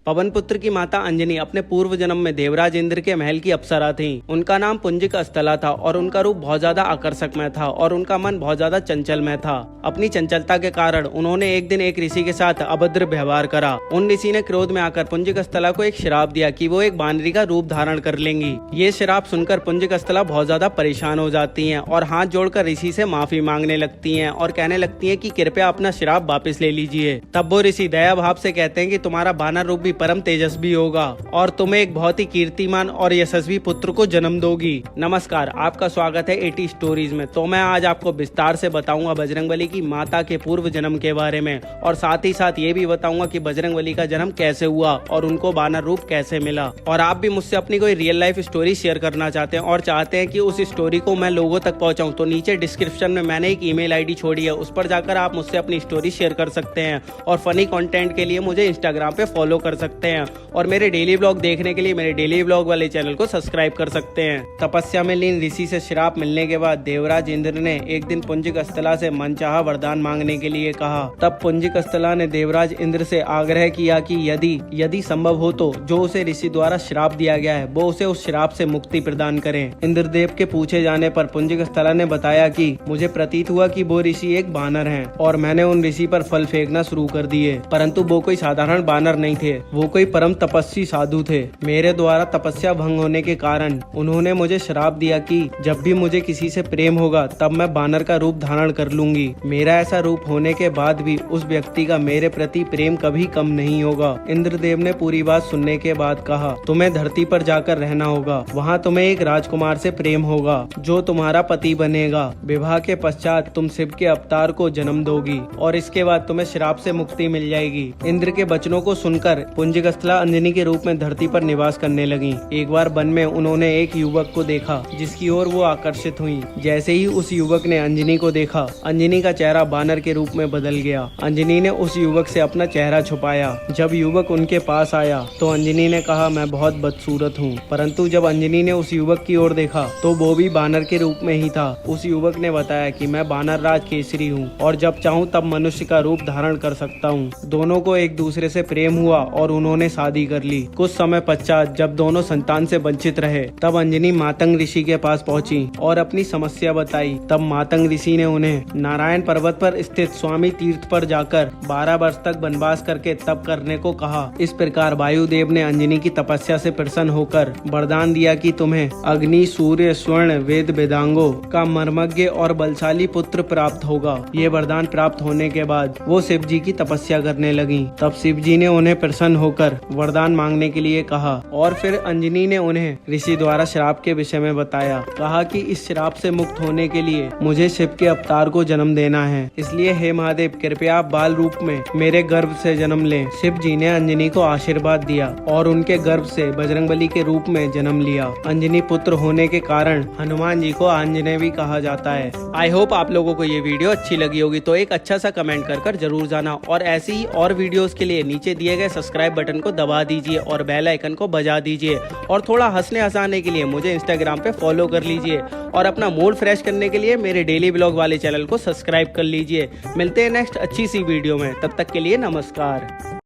पवन पुत्र की माता अंजनी अपने पूर्व जन्म में देवराज इंद्र के महल की अप्सरा थी। उनका नाम पुंजिक अस्थला था और उनका रूप बहुत ज्यादा आकर्षकमय था और उनका मन बहुत ज्यादा चंचलमय था। अपनी चंचलता के कारण उन्होंने एक दिन एक ऋषि के साथ अभद्र व्यवहार करा। उन ऋषि ने क्रोध में आकर पुंजिक अस्थला को एक श्राप दिया कि वो एक बानरी का रूप धारण कर लेंगी। ये श्राप सुनकर पुंजिक अस्थला बहुत ज्यादा परेशान हो जाती हैं और हाथ जोड़कर ऋषि से माफी मांगने लगती हैं और कहने लगती हैं कि कृपया अपना श्राप वापस ले लीजिए। तब वो ऋषि दया भाव से कहते हैं कि तुम्हारा बानर रूप भी परम तेजस्वी होगा और तुम्हें एक बहुत ही कीर्तिमान और यशस्वी पुत्र को जन्म दोगी। नमस्कार, आपका स्वागत है 80 स्टोरीज में। तो मैं आज आपको विस्तार से बताऊंगा बजरंगबली की माता के पूर्व जन्म के बारे में और साथ ही साथ ये भी बताऊंगा कि बजरंगबली का जन्म कैसे हुआ और उनको बानर रूप कैसे मिला। और आप भी मुझसे अपनी कोई रियल लाइफ स्टोरी शेयर करना चाहते हैं और चाहते हैं कि उस स्टोरी को मैं लोगों तक पहुंचाऊं, तो नीचे डिस्क्रिप्शन में मैंने एक ईमेल आईडी छोड़ी है, उस पर जाकर आप मुझसे अपनी स्टोरी शेयर कर सकते हैं। और फनी कंटेंट के लिए मुझे इंस्टाग्राम पे फॉलो कर सकते हैं और मेरे डेली व्लॉग देखने के लिए मेरे डेली व्लॉग वाले चैनल को सब्सक्राइब कर सकते हैं। तपस्या में लीन ऋषि से श्राप मिलने के बाद देवराज इंद्र ने एक दिन पुंजिक अस्थला से मनचाहा वरदान मांगने के लिए कहा। तब पुंजिक अस्थला ने देवराज इंद्र से आग्रह किया कि यदि संभव हो तो जो उसे ऋषि द्वारा श्राप दिया गया है वो उसे उस श्राप से मुक्ति प्रदान करें। इंद्रदेव के पूछे जाने पर पुंजिक अस्थला ने बताया कि मुझे प्रतीत हुआ कि वो ऋषि एक बानर हैं और मैंने उन ऋषि पर फल फेंकना शुरू कर दिए, परंतु वो कोई साधारण बानर नहीं थे, वो कोई परम तपस्वी साधु थे। मेरे द्वारा तपस्या भंग होने के कारण उन्होंने मुझे श्राप दिया कि जब भी मुझे किसी से प्रेम होगा तब मैं बानर का रूप धारण कर लूंगी। मेरा ऐसा रूप होने के बाद भी उस व्यक्ति का मेरे प्रति प्रेम कभी कम नहीं होगा। इंद्रदेव ने पूरी बात सुनने के बाद कहा, तुम्हें धरती पर जाकर रहना होगा, वहाँ तुम्हें एक राजकुमार से प्रेम होगा जो तुम्हारा पति बनेगा। विवाह के पश्चात तुम शिव के अवतार को जन्म दोगी और इसके बाद तुम्हें श्राप से मुक्ति मिल जाएगी। इंद्र के वचनों को सुनकर पुंजिक अस्थला अंजनी के रूप में धरती पर निवास करने लगी। एक बार वन में उन्होंने एक युवक को देखा जिसकी ओर वो आकर्षित हुई। जैसे ही उस युवक ने अंजनी को देखा, अंजनी का चेहरा बानर के रूप में बदल गया। अंजनी ने उस युवक से अपना चेहरा छुपाया। जब युवक उनके पास आया तो अंजनी ने कहा, मैं बहुत बदसूरत हूँ। परंतु जब अंजनी ने उस युवक की ओर देखा तो वो भी बानर के रूप में ही था। उस युवक ने बताया कि मैं बानर राज केसरी हूँ और जब चाहूँ तब मनुष्य का रूप धारण कर सकता हूँ। दोनों को एक दूसरे से प्रेम हुआ और उन्होंने शादी कर ली। कुछ समय पश्चात जब दोनों संतान से वंचित रहे तब अंजनी मातंग ऋषि के पास पहुंची और अपनी समस्या बताई। तब मातंग ऋषि ने उन्हें नारायण पर्वत पर स्थित स्वामी तीर्थ पर जाकर 12 वर्ष तक वनवास करके तप करने को कहा। इस प्रकार वायुदेव ने अंजनी की तपस्या से प्रसन्न होकर वरदान दिया कि तुम्हें अग्नि, सूर्य, स्वर्ण, वेद वेदांगों का मर्मज्ञ और बलशाली पुत्र प्राप्त होगा। ये वरदान प्राप्त होने के बाद वो शिव जी की तपस्या करने लगी। तब शिव जी ने उन्हें प्रसन्न होकर वरदान मांगने के लिए कहा और फिर अंजनी ने उन्हें ऋषि द्वारा श्राप के विषय में बताया। कहा कि इस श्राप से मुक्त होने के लिए मुझे शिव के अवतार को जन्म देना है, इसलिए हे महादेव कृपया आप बाल रूप में मेरे गर्भ से जन्म लें। शिव जी ने अंजनी को आशीर्वाद दिया और उनके गर्भ से बजरंगबली के रूप में जन्म लिया। अंजनी पुत्र होने के कारण हनुमान जी को आंजनेय भी कहा जाता है। आई होप आप लोगों को ये वीडियो अच्छी लगी होगी, तो एक अच्छा सा कमेंट कर जरूर जाना और ऐसी ही और वीडियोस के लिए नीचे दिए गए सब्सक्राइब बटन को दबा दीजिए और बेल आइकन को बजा दीजिए और थोड़ा हंसने हंसाने के लिए मुझे इंस्टाग्राम पे फॉलो कर लीजिए और अपना मूड फ्रेश करने के लिए मेरे डेली व्लॉग वाले चैनल को सब्सक्राइब कर लीजिए। मिलते हैं नेक्स्ट अच्छी सी वीडियो में, तब तक के लिए नमस्कार।